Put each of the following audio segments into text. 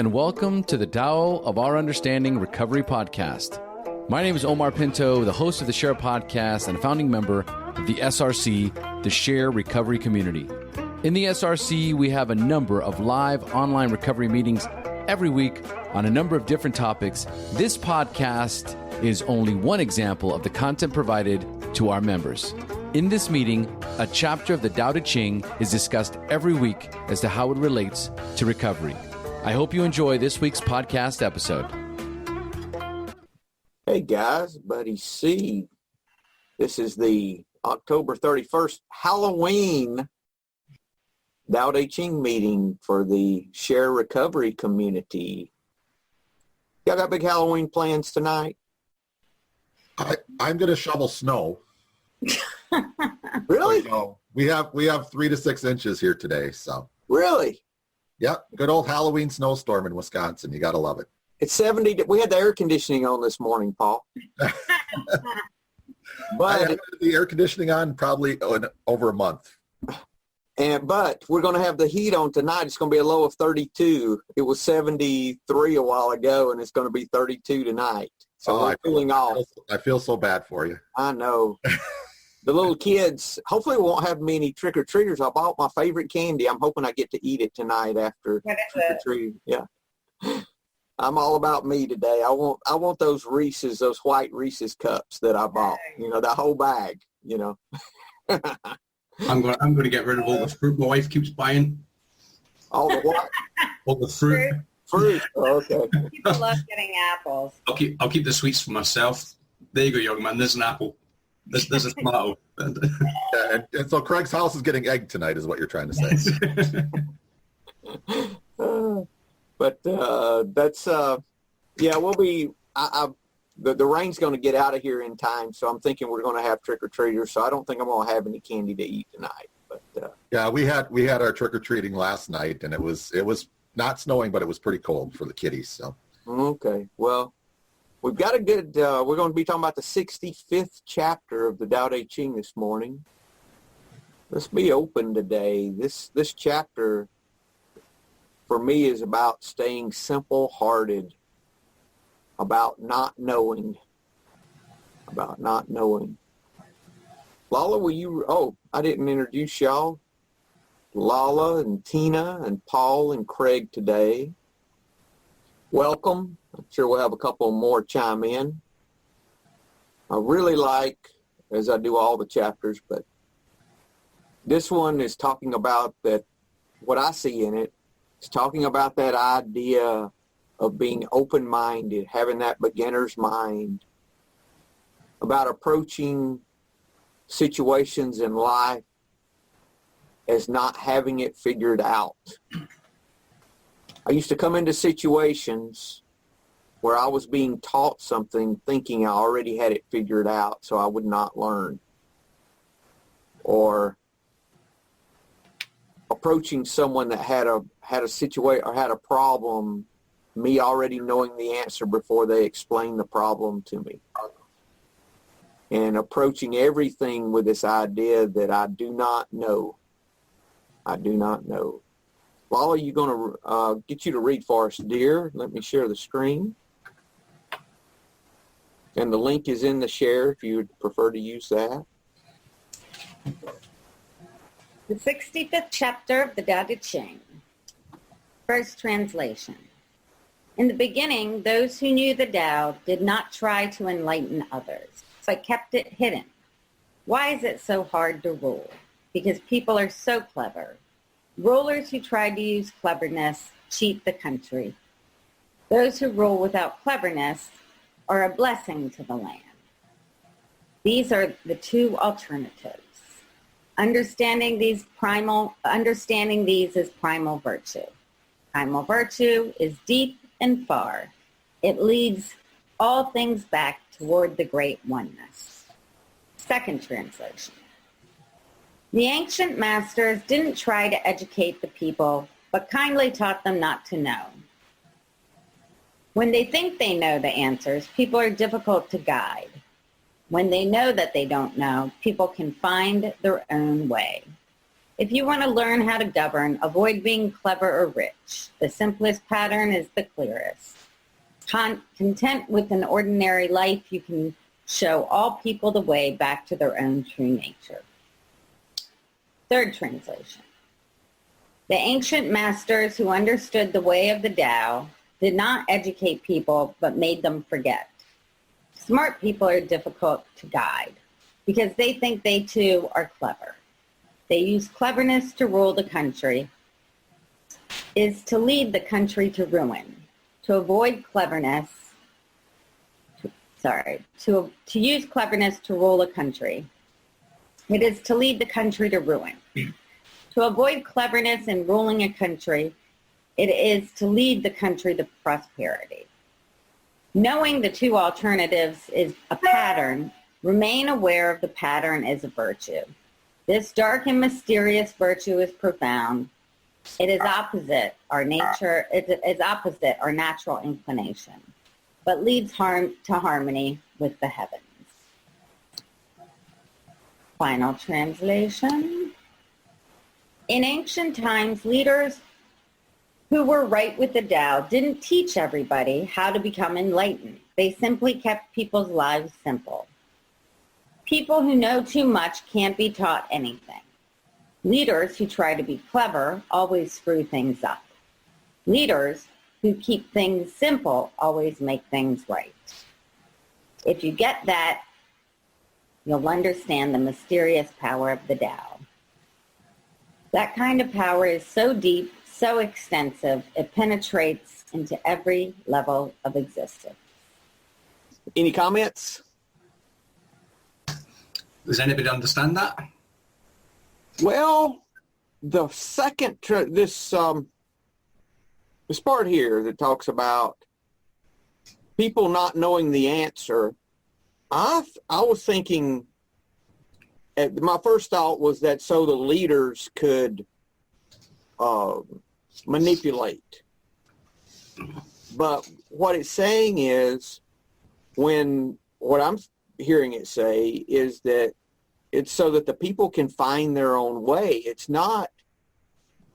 and welcome to the Tao of Our Understanding Recovery Podcast. My name is Omar Pinto, the host of the Shair podcast and a founding member of the SRC, the Shair Recovery Community. In the SRC, we have a number of live online recovery meetings every week on a number of different topics. This podcast is only one example of the content provided to our members. In this meeting, a chapter of the Tao Te Ching is discussed every week as to how it relates to recovery. I hope you enjoy this week's podcast episode. Hey guys, Buddy C. This is the October 31st Halloween Tao Te Ching meeting for the Shair Recovery Community. Y'all got big Halloween plans tonight? I'm going to shovel snow. Really? So, we have 3 to 6 inches here today. So really? Yep, good old Halloween snowstorm in Wisconsin. You got to love it. It's 70. We had the air conditioning on this morning, Paul. I But had the air conditioning on probably over a month. But we're going to have the heat on tonight. It's going to be a low of 32. It was 73 a while ago, and it's going to be 32 tonight. So we're cooling off. I feel so bad for you. I know. The little kids, hopefully we won't have many trick-or-treaters. I bought my favorite candy. I'm hoping I get to eat it tonight after trick-or-treating. Yeah. I'm all about me today. I want those Reese's, those white Reese's cups that I bought. You know, that whole bag, you know. I'm going to get rid of all the fruit my wife keeps buying. All the what? All the fruit. Fruit. Oh, okay. People love getting apples. I'll keep the sweets for myself. There you go, young man. There's an apple. There's a tomato. And so Craig's house is getting egged tonight is what you're trying to say. That's we'll be, the rain's going to get out of here in time, so I'm thinking we're going to have trick-or-treaters, so I don't think I'm going to have any candy to eat tonight. But yeah, we had our trick-or-treating last night, and it was not snowing, but it was pretty cold for the kiddies. So okay, well, we've got a good, we're going to be talking about the 65th chapter of the Tao Te Ching this morning. Let's be open today. This chapter, for me, is about staying simple-hearted, about not knowing. Lala, will you, I didn't introduce y'all. Lala and Tina and Paul and Craig today. Welcome. I'm sure we'll have a couple more chime in. I really like, as I do all the chapters, but this one is talking about that, what I see in it, is talking about that idea of being open-minded, having that beginner's mind, about approaching situations in life as not having it figured out. I used to come into situations where I was being taught something thinking I already had it figured out, so I would not learn. Or approaching someone that had a situation or had a problem, me already knowing the answer before they explained the problem to me. And approaching everything with this idea that I do not know. Lala, you going to get you to read for us, dear. Let me share the screen. And the link is in the share if you would prefer to use that. The 65th chapter of the Tao Te Ching. First translation. In the beginning, those who knew the Tao did not try to enlighten others, but kept it hidden. Why is it so hard to rule? Because people are so clever. Rulers who try to use cleverness cheat the country. Those who rule without cleverness are a blessing to the land. These are the two alternatives. Understanding these is primal virtue. Primal virtue is deep and far. It leads all things back toward the great oneness. Second translation. The ancient masters didn't try to educate the people, but kindly taught them not to know. When they think they know the answers, people are difficult to guide. When they know that they don't know, people can find their own way. If you want to learn how to govern, avoid being clever or rich. The simplest pattern is the clearest. Content with an ordinary life, you can show all people the way back to their own true nature. Third translation. The ancient masters who understood the way of the Tao did not educate people, but made them forget. Smart people are difficult to guide because they think they too are clever. They use cleverness to rule the country, is to lead the country to ruin. To avoid cleverness, to use cleverness to rule a country, it is to lead the country to ruin. To avoid cleverness in ruling a country, it is to lead the country to prosperity. Knowing the two alternatives is a pattern, remain aware of the pattern as a virtue. This dark and mysterious virtue is profound. It is opposite our nature. It is opposite our natural inclination, but leads to harmony with the heavens. Final translation. In ancient times, leaders who were right with the Tao didn't teach everybody how to become enlightened. They simply kept people's lives simple. People who know too much can't be taught anything. Leaders who try to be clever always screw things up. Leaders who keep things simple always make things right. If you get that, you'll understand the mysterious power of the Tao. That kind of power is so deep, so extensive, it penetrates into every level of existence. Any comments? Does anybody understand that? Well, the second, this part here that talks about people not knowing the answer, I was thinking, my first thought was that so the leaders could manipulate. But what it's saying is, what I'm hearing it say is that it's so that the people can find their own way. It's not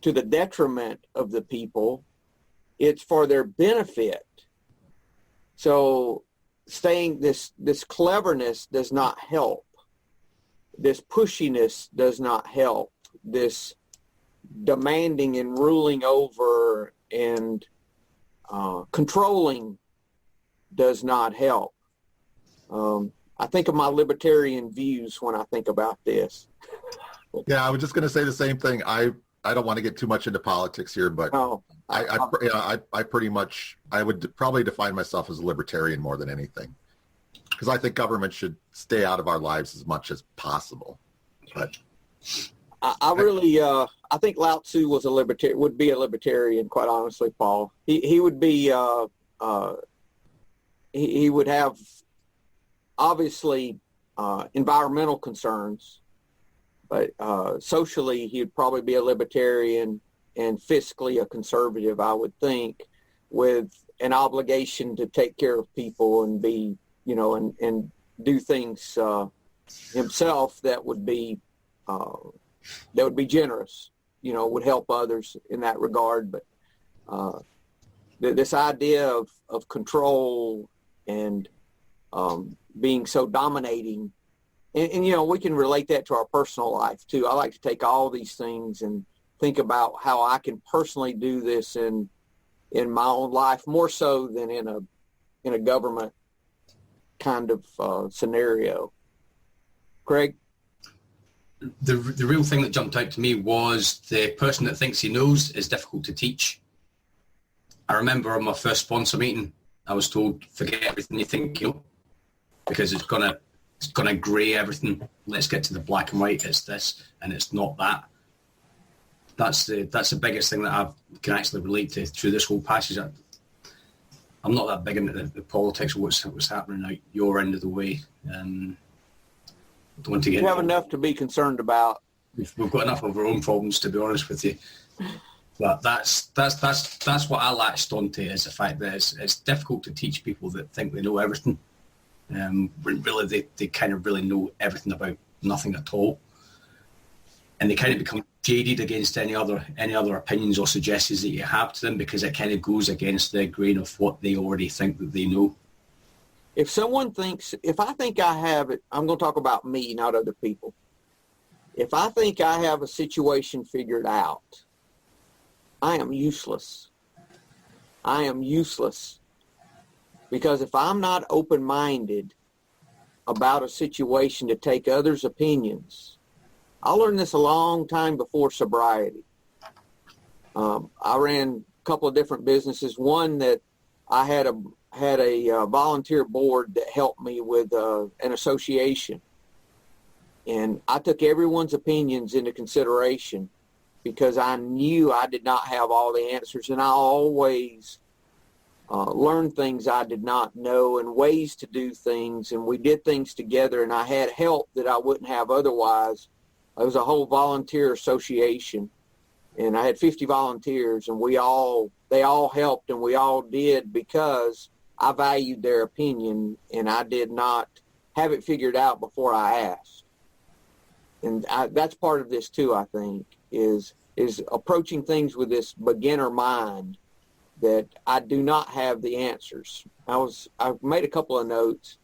to the detriment of the people. It's for their benefit. So this cleverness does not help. This pushiness does not help. This demanding and ruling over and controlling does not help. I think of my libertarian views when I think about this. Yeah, I was just going to say the same thing. I don't want to get too much into politics here, but I pretty much, I would probably define myself as a libertarian more than anything, because I think government should stay out of our lives as much as possible. But I think Lao Tzu was would be a libertarian, quite honestly, Paul. He would be, he would have obviously environmental concerns, but socially he'd probably be a libertarian and fiscally a conservative, I would think, with an obligation to take care of people and be, and do things himself that would be generous, would help others in that regard. But this idea of control and being so dominating, and we can relate that to our personal life too. I like to take all these things and think about how I can personally do this in my own life, more so than in a government kind of scenario. Craig? The real thing that jumped out to me was the person that thinks he knows is difficult to teach. I remember on my first sponsor meeting, I was told, forget everything you think you know, because it's gonna grey everything. Let's get to the black and white. It's this and it's not that. That's the biggest thing that I can actually relate to through this whole passage. I'm not that big into the politics of what's happening out your end of the way. Don't want to get. You have enough to be concerned about. We've got enough of our own problems, to be honest with you. But that's what I latched onto, is the fact that it's difficult to teach people that think they know everything. When really they kind of really know everything about nothing at all. and they kind of become jaded against any other opinions or suggestions that you have to them, because it kind of goes against the grain of what they already think that they know. If someone thinks, if I think I have it, I'm going to talk about me, not other people. If I think I have a situation figured out, I am useless. I am useless. Because if I'm not open-minded about a situation to take others' opinions, I learned this a long time before sobriety. I ran a couple of different businesses. One that I had a volunteer board that helped me with an association. And I took everyone's opinions into consideration because I knew I did not have all the answers. And I always learned things I did not know and ways to do things. And we did things together, and I had help that I wouldn't have otherwise. It was a whole volunteer association, and I had 50 volunteers, and they all helped, and we all did because I valued their opinion, and I did not have it figured out before I asked. And that's part of this too, I think, is approaching things with this beginner mind that I do not have the answers. I've made a couple of notes.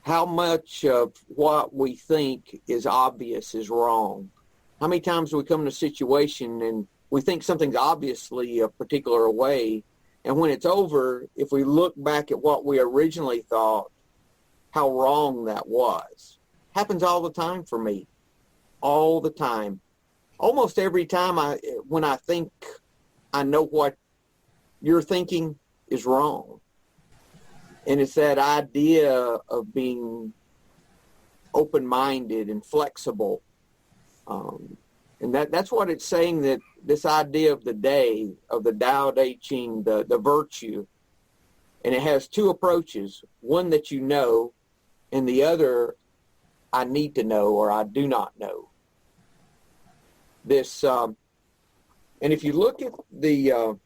How much of what we think is obvious is wrong? How many times do we come in a situation and we think something's obviously a particular way, and when it's over, if we look back at what we originally thought, how wrong that was. Happens all the time for me. All the time. Almost every time when I think I know what you're thinking is wrong. And it's that idea of being open-minded and flexible. And that's what it's saying, that this idea of the day, of the Tao Te Ching, the virtue. And it has two approaches, one that you know, and the other I need to know or I do not know. This, and if you look at the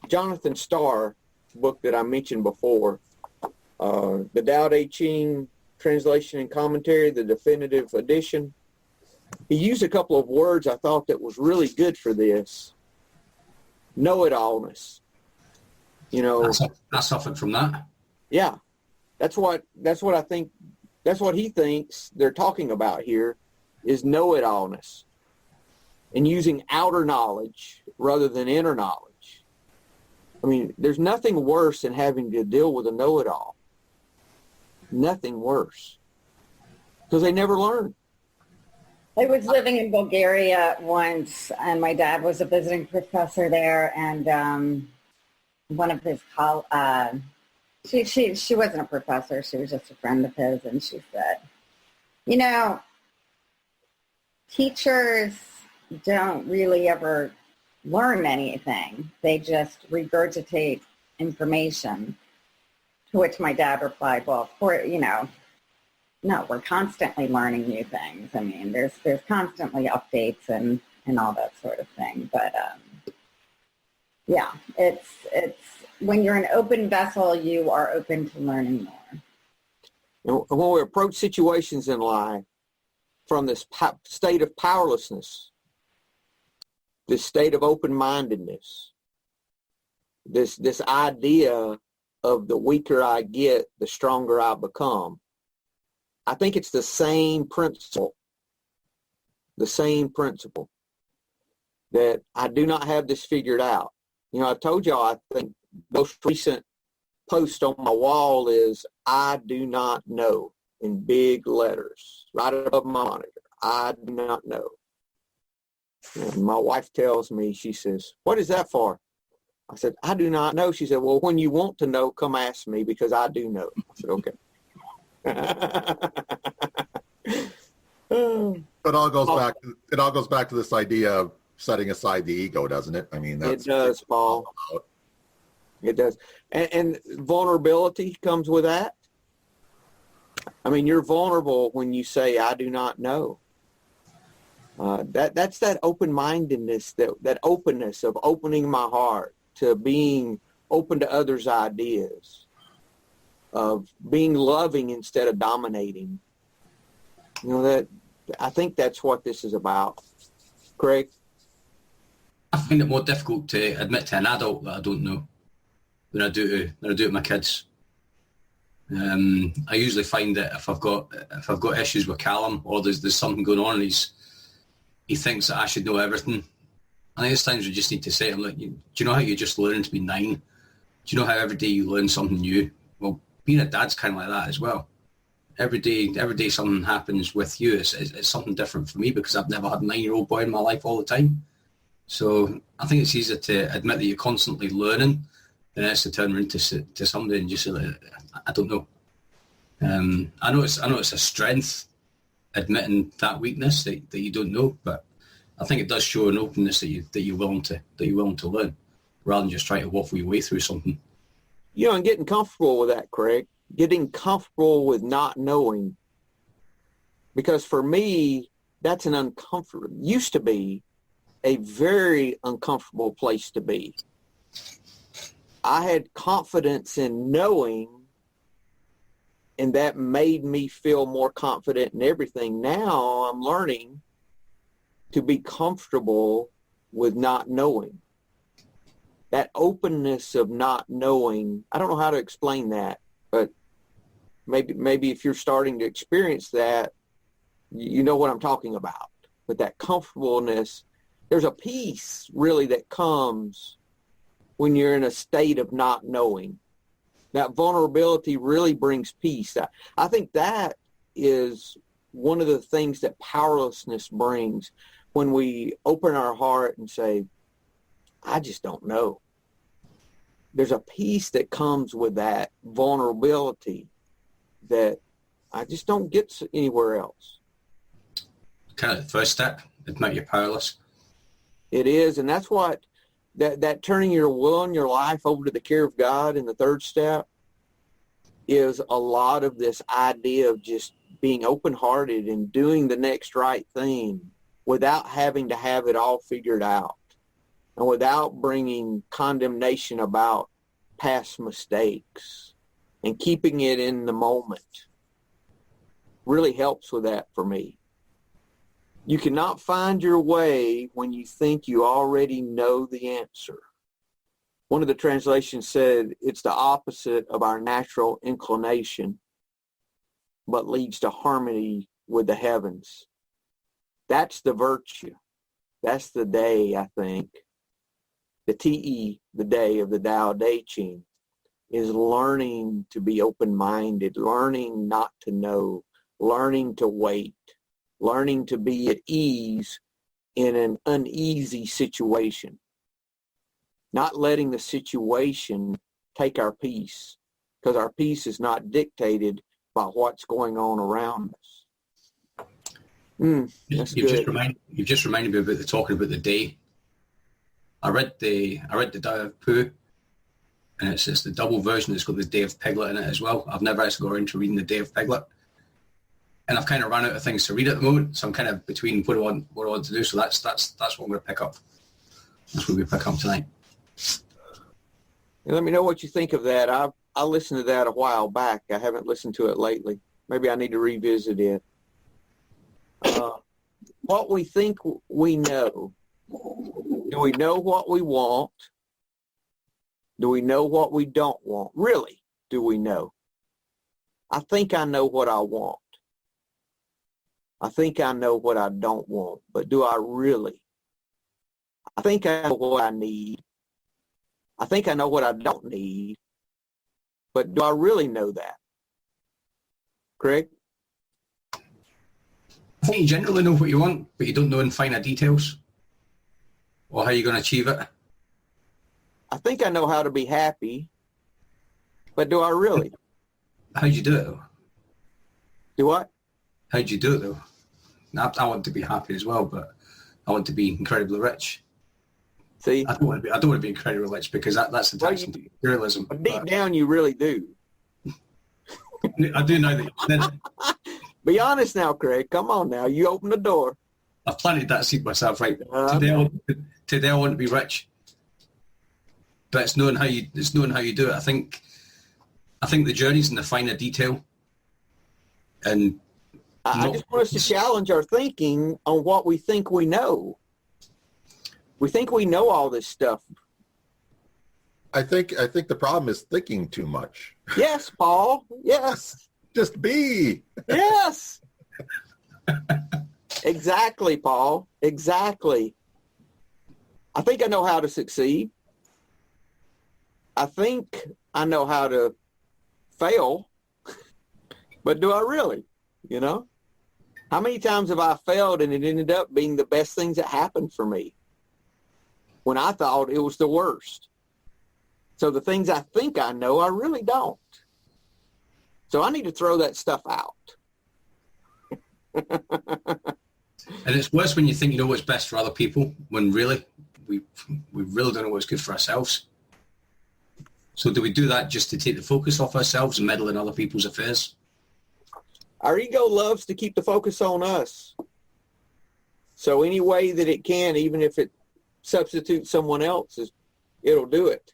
Jonathan Starr book that I mentioned before, the Tao Te Ching translation and commentary, the definitive edition, he used a couple of words I thought that was really good for this. Know-it-allness. You know, I suffered from that. Yeah, that's what I think. That's what he thinks they're talking about here, is know-it-allness, and using outer knowledge rather than inner knowledge. I mean, there's nothing worse than having to deal with a know-it-all. Nothing worse, because they never learn. I was living in Bulgaria once, and my dad was a visiting professor there, and one of his she wasn't a professor, she was just a friend of his, and she said, you know, teachers don't really ever learn anything. They just regurgitate information. To which my dad replied, well, of course, you know, no, we're constantly learning new things. I mean, there's constantly updates and all that sort of thing. But yeah, it's when you're an open vessel, you are open to learning more. And when we approach situations in life from this state of powerlessness, this state of open-mindedness, this idea of the weaker I get, the stronger I become, I think it's the same principle that I do not have this figured out. You know, I told y'all, I think the most recent post on my wall is, I do not know, in big letters, right above my monitor. I do not know. And my wife tells me, she says, what is that for? I said, I do not know. She said, well, when you want to know, come ask me, because I do know. I said, okay. It all goes back to this idea of setting aside the ego, doesn't it? I mean, it does, Paul. It does. And vulnerability comes with that. I mean, you're vulnerable when you say, I do not know. That's that open-mindedness, that openness of opening my heart to being open to others' ideas, of being loving instead of dominating. You know, I think that's what this is about. Craig? I find it more difficult to admit to an adult that I don't know than I do to my kids. I usually find that if I've got issues with Callum, or there's something going on, and he thinks that I should know everything, I think there's times we just need to say to him, like, do you know how you just learn to be 9? Do you know how every day you learn something new? Well, being a dad's kind of like that as well. Every day something happens with you. It's something different for me because I've never had a 9-year-old boy in my life all the time. So I think it's easier to admit that you're constantly learning than it is to turn around to somebody and just say, like, I don't know. I know it's a strength admitting that weakness that you don't know, but I think it does show an openness that you're willing to learn, rather than just trying to waffle your way through something. And getting comfortable with that, Craig. Getting comfortable with not knowing. Because for me, that's used to be a very uncomfortable place to be. I had confidence in knowing, and that made me feel more confident in everything. Now I'm learning to be comfortable with not knowing. That openness of not knowing, I don't know how to explain that, but maybe if you're starting to experience that, you know what I'm talking about. But that comfortableness, there's a peace really that comes when you're in a state of not knowing. That vulnerability really brings peace. I think that is one of the things that powerlessness brings, when we open our heart and say, I just don't know. There's a peace that comes with that vulnerability that I just don't get anywhere else. Kind of the first step, admit you're powerless. It is, and that's what, that turning your will and your life over to the care of God in the third step is a lot of this idea of just being open-hearted and doing the next right thing without having to have it all figured out and without bringing condemnation about past mistakes, and keeping it in the moment really helps with that for me. You cannot find your way when you think you already know the answer. One of the translations said it's the opposite of our natural inclination, but leads to harmony with the heavens. That's the virtue. That's the day, I think. The TE, the day of the Tao Te Ching, is learning to be open-minded, learning not to know, learning to wait, learning to be at ease in an uneasy situation, not letting the situation take our peace, because our peace is not dictated by what's going on around us. That's good. You've just reminded me about talking about the day. I read the Tao of Pooh, and it's the double version. It's got the Day of Piglet in it as well. I've never actually got around to reading the Day of Piglet, and I've kind of run out of things to read at the moment. So I'm kind of between what I want to do. So that's what I'm going to pick up. That's what we pick up tonight. Let me know what you think of that. I listened to that a while back. I haven't listened to it lately. Maybe I need to revisit it. What we think we know. Do we know what we want? Do we know what we don't want? Really, do we know? I think I know what I want. I think I know what I don't want. But do I really? I think I know what I need. I think I know what I don't need. But do I really know that? Craig? I think you generally know what you want, but you don't know in finer details or how you're going to achieve it. I think I know how to be happy, but do I really? How'd you do it, though? Do what? How'd you do it, though? I want to be happy as well, but I want to be incredibly rich. See? I don't want to be incredibly rich because that's the tax into materialism. But deep down, you really do. I do know that. Be honest now, Craig. Come on now. You open the door. I've planted that seed myself, right? Today I want to be rich. But it's knowing how you do it. I think the journey's in the finer detail. And I just want us to challenge our thinking on what we think we know. We think we know all this stuff. I think the problem is thinking too much. Yes, Paul. Yes. Just be. Yes. Exactly, Paul. Exactly. I think I know how to succeed. I think I know how to fail. But do I really? You know? How many times have I failed and it ended up being the best things that happened for me when I thought it was the worst? So the things I think I know, I really don't. So I need to throw that stuff out. And it's worse when you think you know what's best for other people, when really we really don't know what's good for ourselves. So do we do that just to take the focus off ourselves and meddle in other people's affairs? Our ego loves to keep the focus on us. So any way that it can, even if it substitutes someone else's, it'll do it.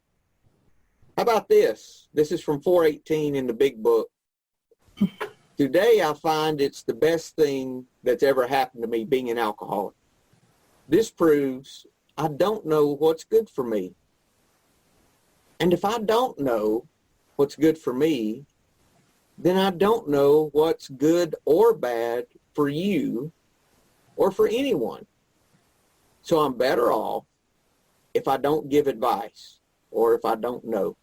How about this? This is from 418 in the big book. Today I find it's the best thing that's ever happened to me being an alcoholic. This proves I don't know what's good for me. And if I don't know what's good for me, then I don't know what's good or bad for you or for anyone. So I'm better off if I don't give advice or if I don't know.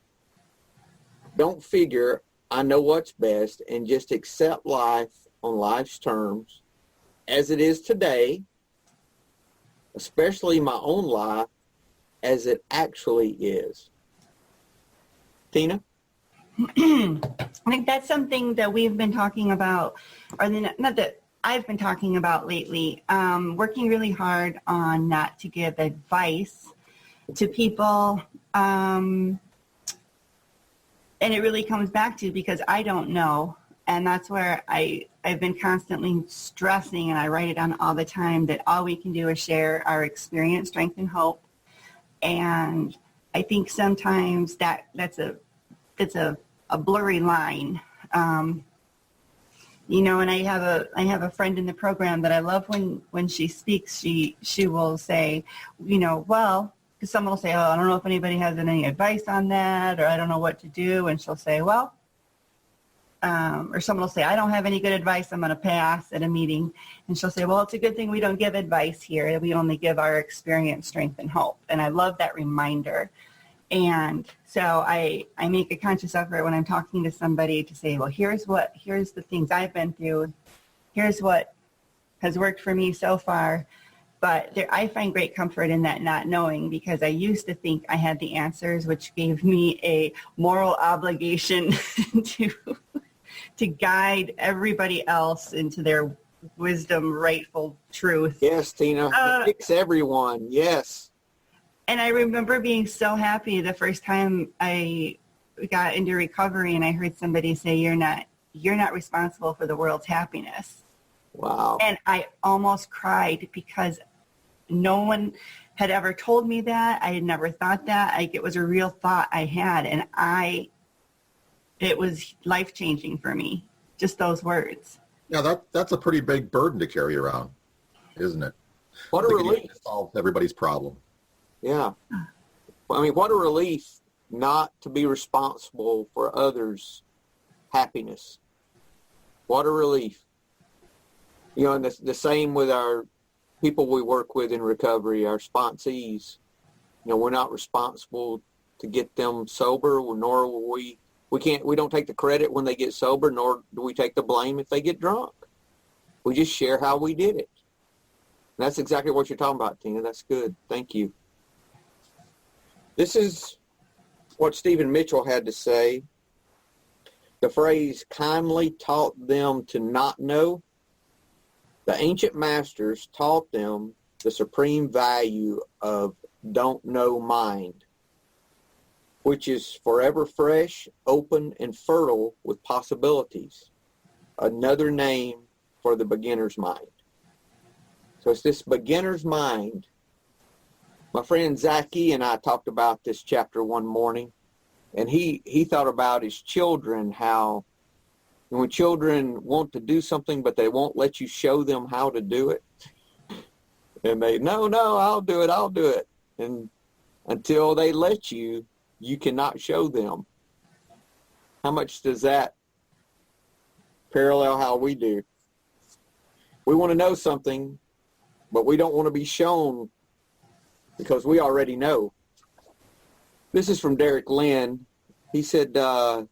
Don't figure I know what's best and just accept life on life's terms as it is today, especially my own life as it actually is. Tina? I think that's something that we've been talking about, or not that I've been talking about lately, working really hard on not to give advice to people. And it really comes back to because I don't know. And that's where I've been constantly stressing, and I write it down all the time, that all we can do is share our experience, strength, and hope. And I think sometimes that's a blurry line. You know, and I have a friend in the program that I love when she speaks, she will say, you know, well, because someone will say, oh, I don't know if anybody has any advice on that, or I don't know what to do. And she'll say, well, or someone will say, I don't have any good advice, I'm going to pass at a meeting. And she'll say, well, it's a good thing we don't give advice here. We only give our experience, strength, and hope. And I love that reminder. And so I make a conscious effort when I'm talking to somebody to say, well, here's the things I've been through. Here's what has worked for me so far. But I find great comfort in that not knowing, because I used to think I had the answers, which gave me a moral obligation to guide everybody else into their wisdom, rightful truth. Yes, Tina. Fix everyone. Yes. And I remember being so happy the first time I got into recovery and I heard somebody say, you're not responsible for the world's happiness. Wow. And I almost cried because no one had ever told me that. I had never thought that. It was a real thought I had, and it was life-changing for me, just those words. Yeah, that's a pretty big burden to carry around, isn't it? What a relief. To solve everybody's problem. Yeah. I mean, what a relief not to be responsible for others' happiness. What a relief. You know, and the same with our people we work with in recovery, our sponsees. You know, we're not responsible to get them sober, nor will we don't take the credit when they get sober, nor do we take the blame if they get drunk. We just share how we did it. And that's exactly what you're talking about, Tina. That's good. Thank you. This is what Stephen Mitchell had to say. The phrase kindly taught them to not know. The ancient masters taught them the supreme value of don't know mind, which is forever fresh, open, and fertile with possibilities. Another name for the beginner's mind. So it's this beginner's mind. My friend Zachy and I talked about this chapter one morning, and he thought about his children, how And when children want to do something, but they won't let you show them how to do it, and they, no, I'll do it. And until they let you, you cannot show them. How much does that parallel how we do? We want to know something, but we don't want to be shown because we already know. This is from Derek Lynn. He said,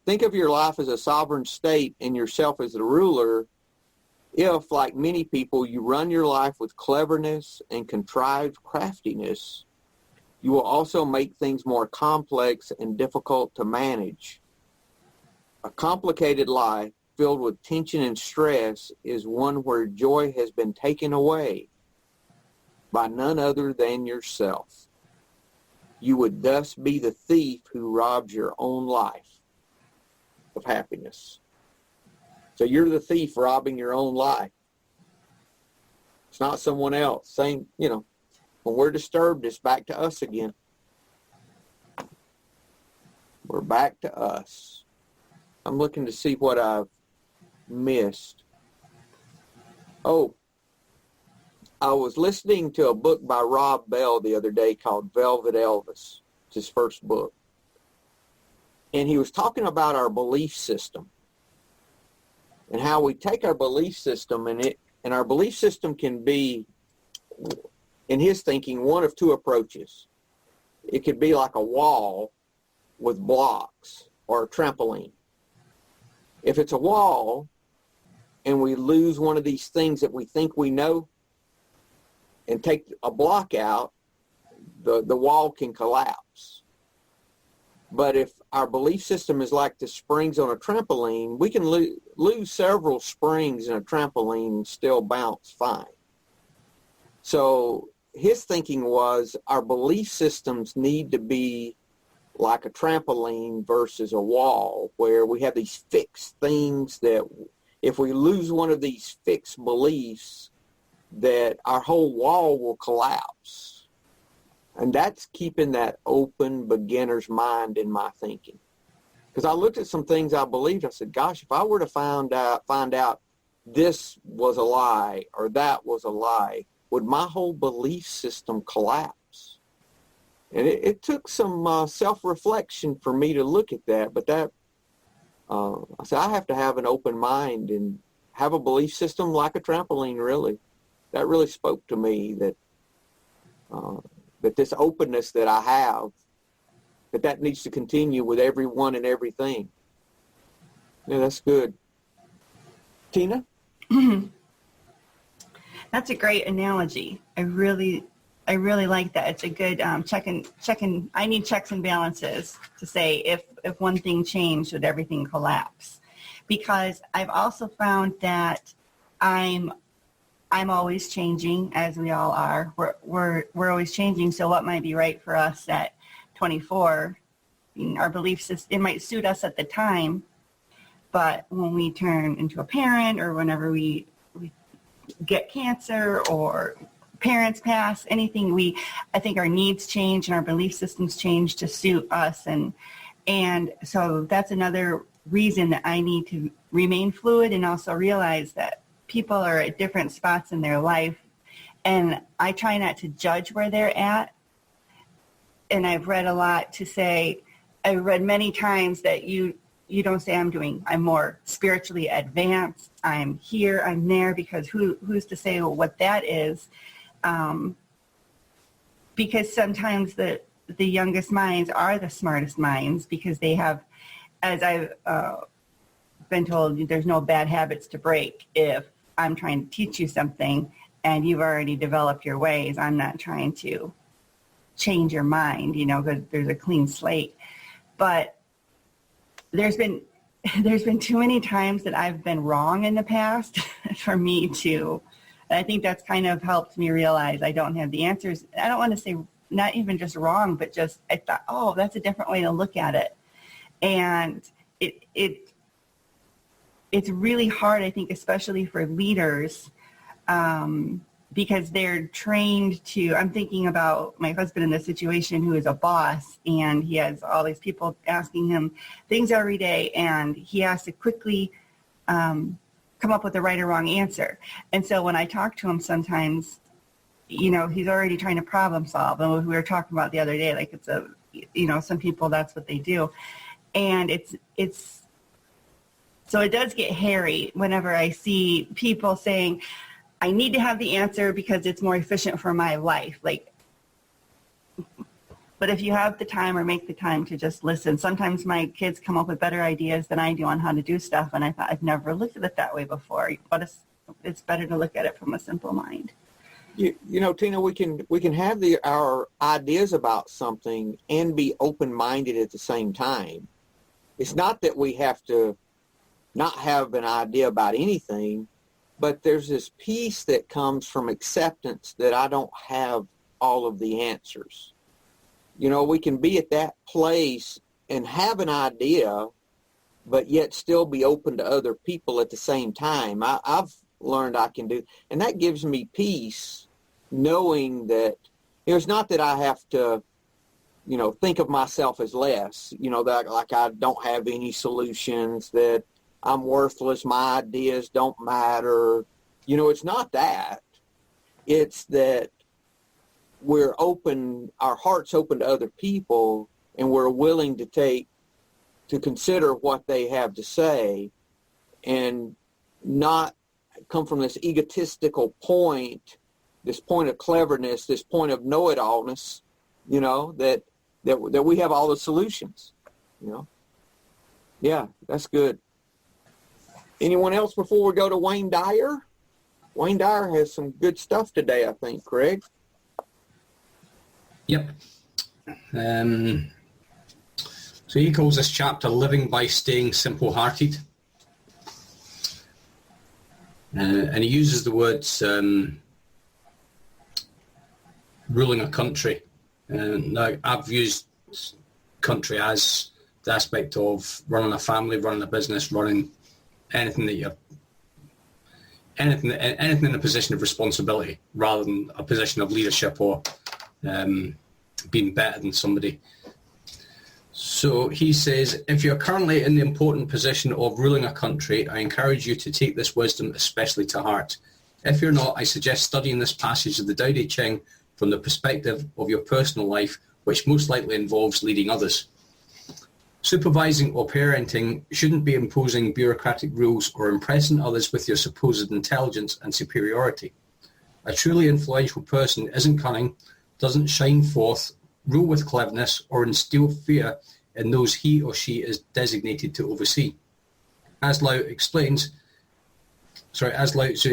think of your life as a sovereign state and yourself as the ruler. If, like many people, you run your life with cleverness and contrived craftiness, you will also make things more complex and difficult to manage. A complicated life filled with tension and stress is one where joy has been taken away by none other than yourself. You would thus be the thief who robs your own life of happiness. So you're the thief robbing your own life. It's not someone else. Same, when we're disturbed, it's back to us again. We're back to us. I'm looking to see what I've missed. Oh, I was listening to a book by Rob Bell the other day called Velvet Elvis. It's his first book. And he was talking about our belief system and how we take our belief system and our belief system can be, in his thinking, one of two approaches. It could be like a wall with blocks or a trampoline. If it's a wall and we lose one of these things that we think we know and take a block out, the wall can collapse. But if our belief system is like the springs on a trampoline, we can lose several springs in a trampoline and still bounce fine. So his thinking was our belief systems need to be like a trampoline versus a wall, where we have these fixed things that if we lose one of these fixed beliefs, that our whole wall will collapse. And that's keeping that open beginner's mind in my thinking. Because I looked at some things I believed. I said, gosh, if I were to find out this was a lie or that was a lie, would my whole belief system collapse? And it took some self-reflection for me to look at that. But I said, I have to have an open mind and have a belief system like a trampoline, really. That really spoke to me that this openness that I have, that needs to continue with everyone and everything. Yeah, that's good. Tina? That's a great analogy. I really like that. It's a good checking. I need checks and balances to say if one thing changed, would everything collapse? Because I've also found that I'm always changing, as we all are. We're always changing. So what might be right for us at 24, our belief system, it might suit us at the time, but when we turn into a parent or whenever we get cancer or parents pass, anything, I think our needs change and our belief systems change to suit us. And so that's another reason that I need to remain fluid and also realize that people are at different spots in their life, and I try not to judge where they're at. And I've read a lot to say, I've read many times that you don't say I'm more spiritually advanced, I'm here, I'm there, because who's to say what that is? Because sometimes the youngest minds are the smartest minds, because they have, as I've been told, there's no bad habits to break. If I'm trying to teach you something and you've already developed your ways, I'm not trying to change your mind, because there's a clean slate. But there's been too many times that I've been wrong in the past for me to, and I think that's kind of helped me realize I don't have the answers. I don't want to say not even just wrong, but just I thought, oh, that's a different way to look at it. And it's really hard, I think, especially for leaders, because they're trained to, I'm thinking about my husband in this situation who is a boss, and he has all these people asking him things every day, and he has to quickly come up with the right or wrong answer. And so when I talk to him sometimes, he's already trying to problem solve. And we were talking about the other day, like some people, that's what they do. And so it does get hairy whenever I see people saying, I need to have the answer because it's more efficient for my life. But if you have the time or make the time to just listen, sometimes my kids come up with better ideas than I do on how to do stuff. And I thought, I've never looked at it that way before. But it's better to look at it from a simple mind. Tina, we can have our ideas about something and be open-minded at the same time. It's not that we have to not have an idea about anything, but there's this piece that comes from acceptance that I don't have all of the answers. We can be at that place and have an idea, but yet still be open to other people at the same time. I've learned I can do, and that gives me peace, knowing that it's not that I have to, think of myself as less, that like I don't have any solutions, that I'm worthless, my ideas don't matter. It's not that. It's that we're open, our heart's open to other people, and we're willing to consider what they have to say and not come from this egotistical point, this point of cleverness, this point of know-it-allness, that we have all the solutions, Yeah, that's good. Anyone else before we go to Wayne Dyer? Wayne Dyer has some good stuff today, I think, Craig. Yep. So he calls this chapter Living by Staying Simple-Hearted. And he uses the words ruling a country. Now, I've used country as the aspect of running a family, running a business, running anything in a position of responsibility rather than a position of leadership or being better than somebody. So he says, if you're currently in the important position of ruling a country, I encourage you to take this wisdom especially to heart. If you're not, I suggest studying this passage of the Tao Te Ching from the perspective of your personal life, which most likely involves leading others. Supervising or parenting shouldn't be imposing bureaucratic rules or impressing others with your supposed intelligence and superiority. A truly influential person isn't cunning, doesn't shine forth, rule with cleverness, or instill fear in those he or she is designated to oversee. As Lao Tzu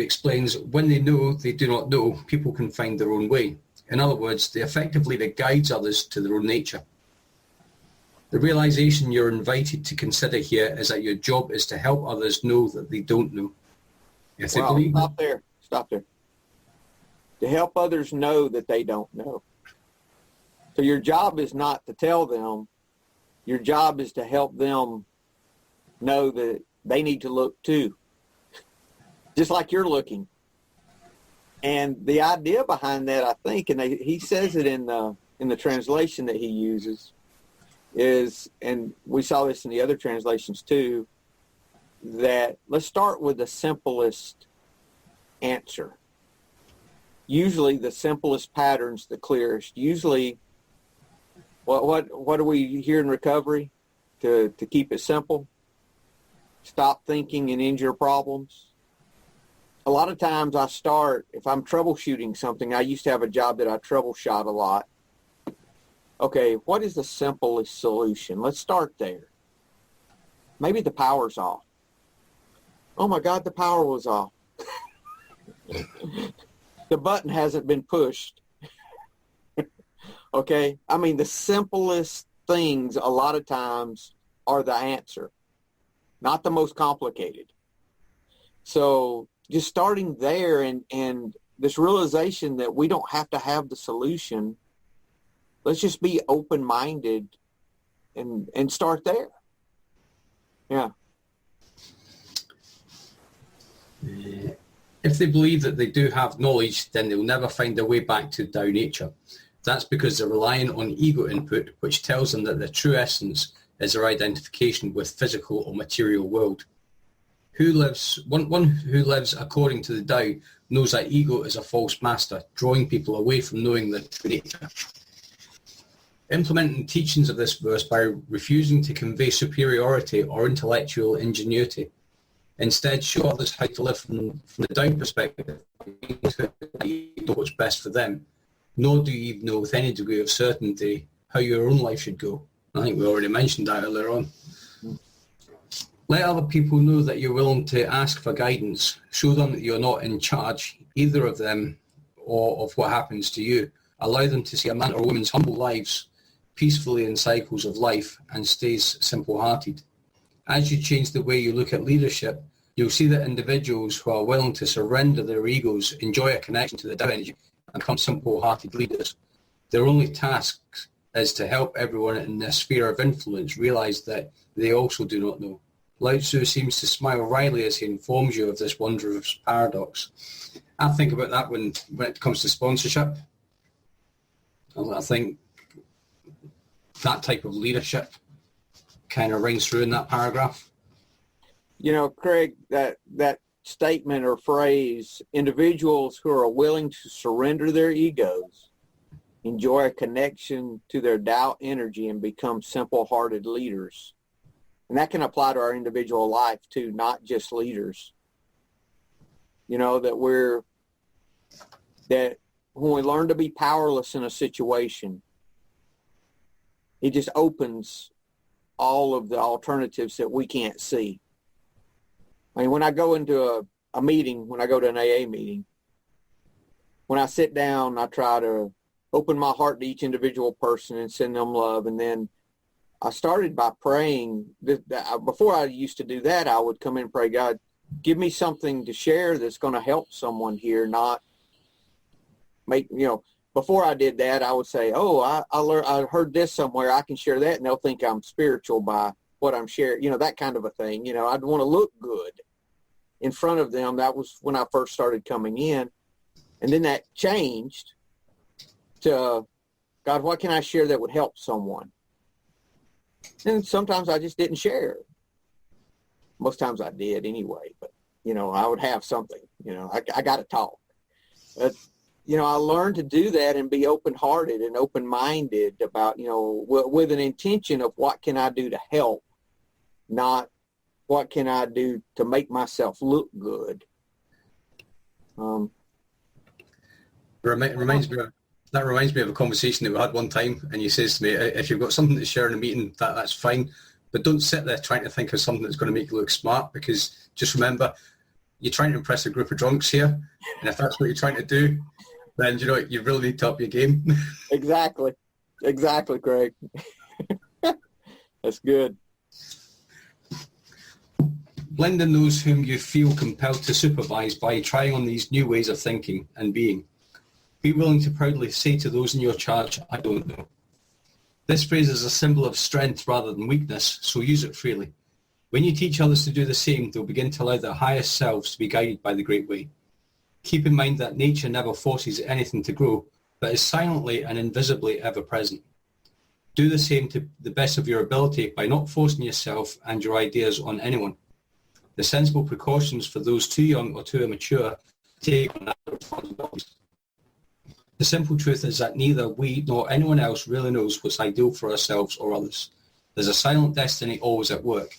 explains, when they know they do not know, people can find their own way. In other words, they effectively guides others to their own nature. The realization you're invited to consider here is that your job is to help others know that they don't know. Stop there. To help others know that they don't know. So your job is not to tell them. Your job is to help them know that they need to look too, just like you're looking. And the idea behind that, I think, and he says it in the translation that he uses, is, and we saw this in the other translations too, that let's start with the simplest answer. Usually the simplest pattern's the clearest. Usually, what do we hear in recovery? To keep it simple, stop thinking and end your problems. A lot of times I start, if I'm troubleshooting something, I used to have a job that I troubleshot a lot. Okay, what is the simplest solution? Let's start there. Maybe the power's off. Oh my God, the power was off. The button hasn't been pushed. Okay? I mean, the simplest things a lot of times are the answer, not the most complicated. So just starting there and this realization that we don't have to have the solution. Let's just be open-minded and start there. Yeah. If they believe that they do have knowledge, then they'll never find their way back to Tao nature. That's because they're relying on ego input, which tells them that their true essence is their identification with physical or material world. One who lives according to the Tao knows that ego is a false master, drawing people away from knowing the true nature. Implementing teachings of this verse by refusing to convey superiority or intellectual ingenuity. Instead, show others how to live from the Tao perspective, know what's best for them, nor do you even know with any degree of certainty how your own life should go. I think we already mentioned that earlier on. Let other people know that you're willing to ask for guidance. Show them that you're not in charge, either of them or of what happens to you. Allow them to see a man or woman's humble lives peacefully in cycles of life and stays simple-hearted. As you change the way you look at leadership, you'll see that individuals who are willing to surrender their egos enjoy a connection to the Tao energy and become simple-hearted leaders. Their only task is to help everyone in their sphere of influence realize that they also do not know. Lao Tzu seems to smile wryly as he informs you of this wondrous paradox. I think about that when it comes to sponsorship. I think that type of leadership kind of rings through in that paragraph. You know, Craig, that statement or phrase, individuals who are willing to surrender their egos, enjoy a connection to their Tao energy, and become simple-hearted leaders. And that can apply to our individual life too, not just leaders. You know, that when we learn to be powerless in a situation, it just opens all of the alternatives that we can't see. I mean, when I go into a meeting, when I go to an AA meeting, when I sit down, I try to open my heart to each individual person and send them love. And then I started by praying. Before I used to do that, I would come in and pray, God, give me something to share that's going to help someone here, not make, before I did that, I would say, I heard this somewhere, I can share that, and they'll think I'm spiritual by what I'm sharing, that kind of a thing. I'd want to look good in front of them. That was when I first started coming in. And then that changed to, God, what can I share that would help someone? And sometimes I just didn't share. Most times I did anyway, but, I would have something, I got to talk. But, I learned to do that and be open-hearted and open-minded about, with an intention of what can I do to help, not what can I do to make myself look good. That reminds me of a conversation that we had one time, and he says to me, if you've got something to share in a meeting, that's fine, but don't sit there trying to think of something that's going to make you look smart, because just remember, you're trying to impress a group of drunks here, and if that's what you're trying to do, then you really need to up your game. Exactly, Craig. That's good. Blend in those whom you feel compelled to supervise by trying on these new ways of thinking and being. Be willing to proudly say to those in your charge, I don't know. This phrase is a symbol of strength rather than weakness, so use it freely. When you teach others to do the same, they'll begin to allow their highest selves to be guided by the great way. Keep in mind that nature never forces anything to grow, but is silently and invisibly ever present. Do the same to the best of your ability by not forcing yourself and your ideas on anyone. The sensible precautions for those too young or too immature take on that responsibility. The simple truth is that neither we nor anyone else really knows what's ideal for ourselves or others. There's a silent destiny always at work.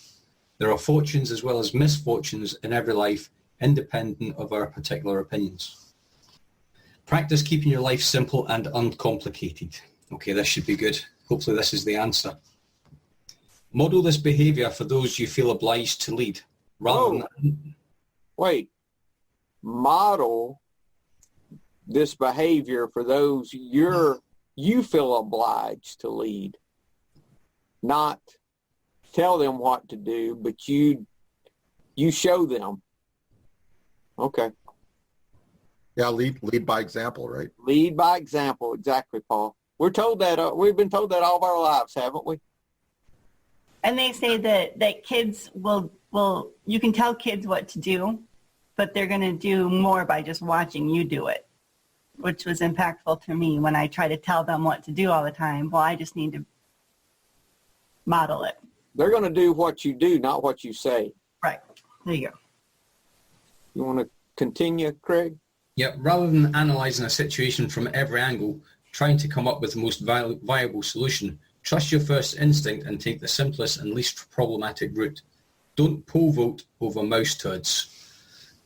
There are fortunes as well as misfortunes in every life, independent of our particular opinions. Practice keeping your life simple and uncomplicated. Okay, this should be good. Hopefully this is the answer. Model this behavior for those you feel obliged to lead. Wait. Model this behavior for those you feel obliged to lead. Not tell them what to do, but you show them. Okay. Yeah, lead by example, right? Lead by example, exactly, Paul. We're told that we've been told that all of our lives, haven't we? And they say that kids will you can tell kids what to do, but they're going to do more by just watching you do it, which was impactful to me when I try to tell them what to do all the time. Well, I just need to model it. They're going to do what you do, not what you say. Right. There you go. You want to continue, Craig? Yep. Rather than analysing a situation from every angle, trying to come up with the most viable solution, trust your first instinct and take the simplest and least problematic route. Don't pole vault over mouse turds.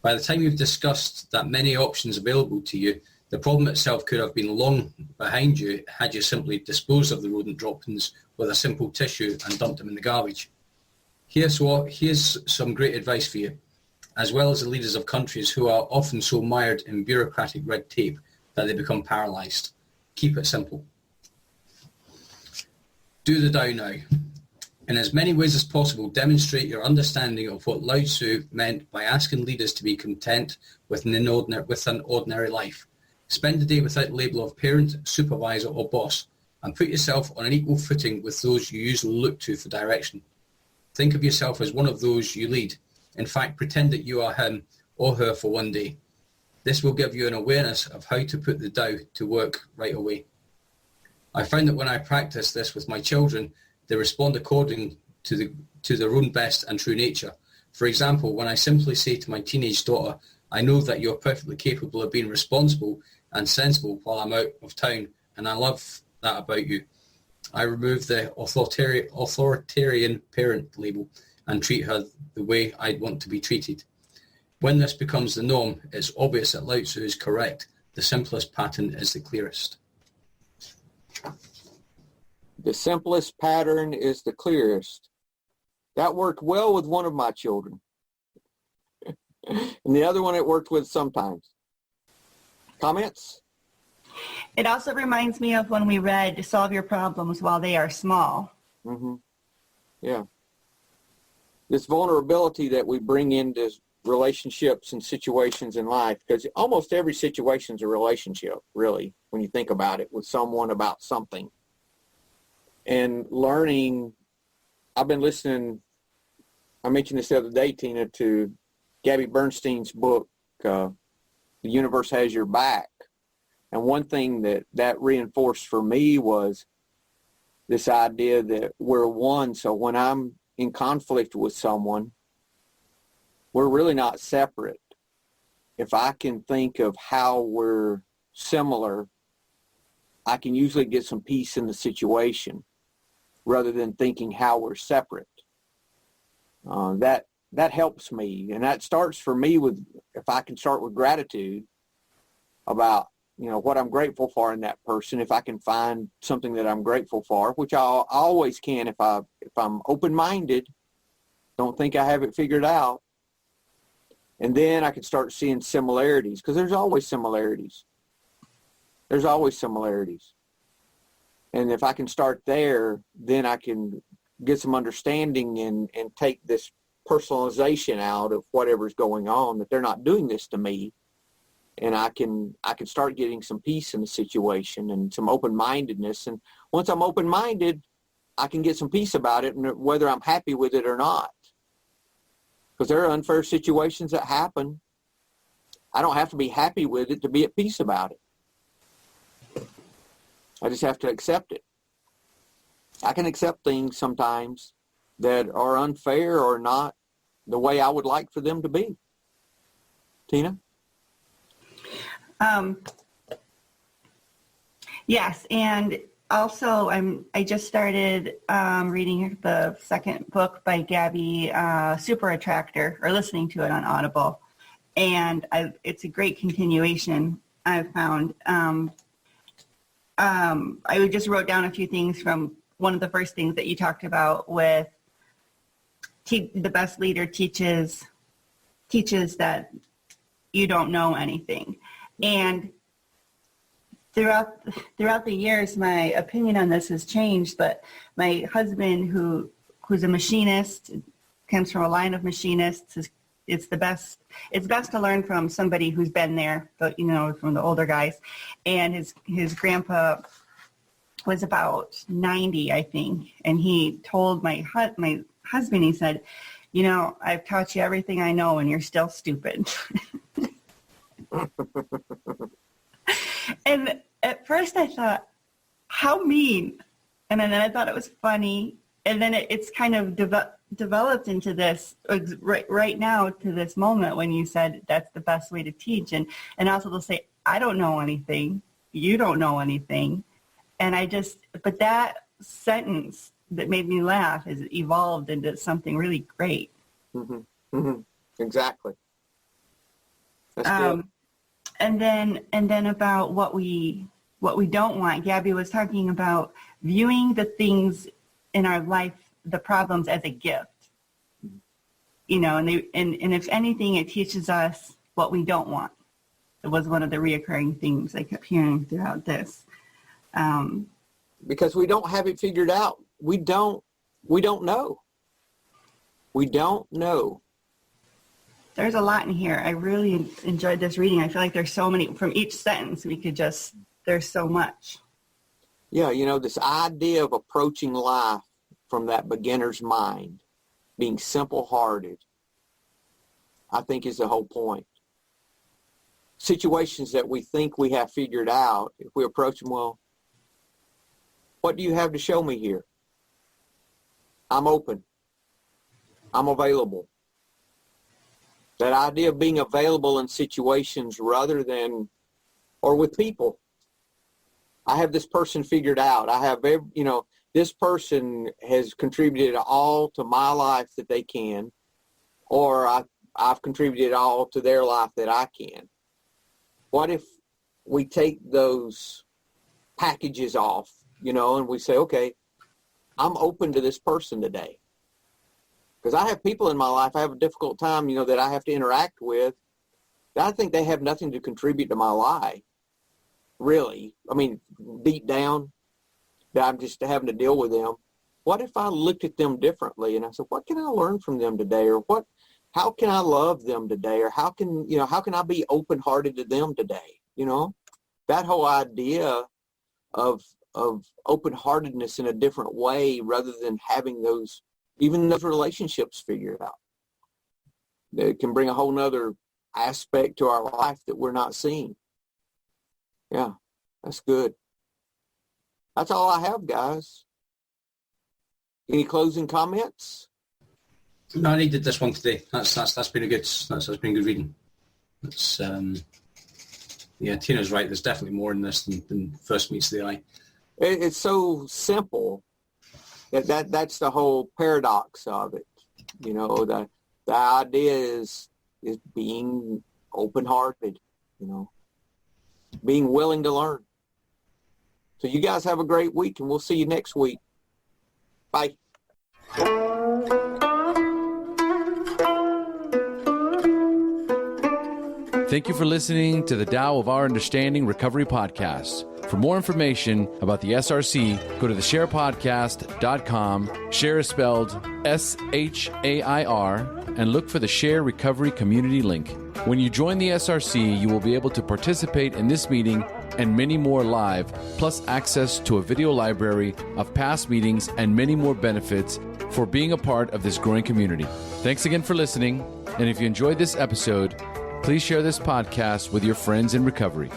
By the time you've discussed that many options available to you, the problem itself could have been long behind you had you simply disposed of the rodent droppings with a simple tissue and dumped them in the garbage. Here's some great advice for you, as well as the leaders of countries who are often so mired in bureaucratic red tape that they become paralysed. Keep it simple. Do the Tao now. In as many ways as possible, demonstrate your understanding of what Lao Tzu meant by asking leaders to be content with an ordinary life. Spend the day without the label of parent, supervisor or boss, and put yourself on an equal footing with those you usually look to for direction. Think of yourself as one of those you lead. In fact, pretend that you are him or her for one day. This will give you an awareness of how to put the Tao to work right away. I found that when I practice this with my children, they respond according to their own best and true nature. For example, when I simply say to my teenage daughter, I know that you're perfectly capable of being responsible and sensible while I'm out of town, and I love that about you. I remove the authoritarian parent label and treat her the way I'd want to be treated. When this becomes the norm, it's obvious that Lao Tzu is correct. The simplest pattern is the clearest. The simplest pattern is the clearest. That worked well with one of my children. And the other one it worked with sometimes. Comments? It also reminds me of when we read Solve Your Problems While They Are Small. Mm-hmm. Yeah. This vulnerability that we bring into relationships and situations in life, because almost every situation is a relationship, really, when you think about it, with someone about something. And learning, I've been listening, I mentioned this the other day, Tina, to Gabby Bernstein's book, The Universe Has Your Back. And one thing that reinforced for me was this idea that we're one. So when I'm in conflict with someone, we're really not separate. If I can think of how we're similar, I can usually get some peace in the situation rather than thinking how we're separate. That helps me. And that starts for me with, if I can start with gratitude about, what I'm grateful for in that person. If I can find something that I'm grateful for, which I always can if I'm open-minded, don't think I have it figured out. And then I can start seeing similarities, because there's always similarities. There's always similarities. And if I can start there, then I can get some understanding and take this personalization out of whatever's going on, that they're not doing this to me. And I can start getting some peace in the situation and some open-mindedness. And once I'm open-minded, I can get some peace about it, and whether I'm happy with it or not. Because there are unfair situations that happen. I don't have to be happy with it to be at peace about it. I just have to accept it. I can accept things sometimes that are unfair or not the way I would like for them to be. Tina? Yes, and also I just started reading the second book by Gabby, Super Attractor, or listening to it on Audible, and it's a great continuation, I've found. I just wrote down a few things from one of the first things that you talked about with the best leader teaches that you don't know anything. And throughout the years, my opinion on this has changed, but my husband, who's a machinist, comes from a line of machinists, it's best to learn from somebody who's been there, but from the older guys. And his grandpa was about 90, I think, and he told my husband, he said, I've taught you everything I know and you're still stupid. And at first I thought, how mean? And then I thought it was funny. And then it's kind of developed into this right now to this moment when you said that's the best way to teach. And also they'll say, I don't know anything. You don't know anything. And but that sentence that made me laugh has evolved into something really great. Mm-hmm. Mm-hmm. Exactly. That's good. And then about what we don't want. Gabby was talking about viewing the things in our life, the problems, as a gift. You know, and if anything, it teaches us what we don't want. It was one of the reoccurring themes I kept hearing throughout this. Because we don't have it figured out. We don't know. We don't know. There's a lot in here. I really enjoyed this reading. I feel like there's so many, from each sentence, there's so much. Yeah, you know, this idea of approaching life from that beginner's mind, being simple-hearted, I think is the whole point. Situations that we think we have figured out, if we approach them, well, what do you have to show me here? I'm open. I'm available. That idea of being available in situations rather than, or with people. I have this person figured out. I have, this person has contributed all to my life that they can, or I've contributed all to their life that I can. What if we take those packages off, and we say, okay, I'm open to this person today. Because I have people in my life I have a difficult time, that I have to interact with. I think they have nothing to contribute to my life, really. I mean, deep down, that I'm just having to deal with them. What if I looked at them differently and I said, what can I learn from them today? Or how can I love them today? Or how can I be open-hearted to them today? That whole idea of open-heartedness in a different way rather than having those relationships figured out. It can bring a whole nother aspect to our life that we're not seeing. Yeah, that's good. That's all I have, guys. Any closing comments? No, I needed this one today. That's been that's been good reading. It's Tina's right. There's definitely more in this than first meets the eye. It's so simple. That's the whole paradox of it. The idea is being open-hearted, being willing to learn. So you guys have a great week, and we'll see you next week. Bye. Thank you for listening to the Tao of Our Understanding Recovery Podcast. For more information about the SRC, go to theshairpodcast.com. Shair is spelled SHAIR, and look for the Shair Recovery Community link. When you join the SRC, you will be able to participate in this meeting and many more live, plus access to a video library of past meetings and many more benefits for being a part of this growing community. Thanks again for listening, and if you enjoyed this episode, please share this podcast with your friends in recovery.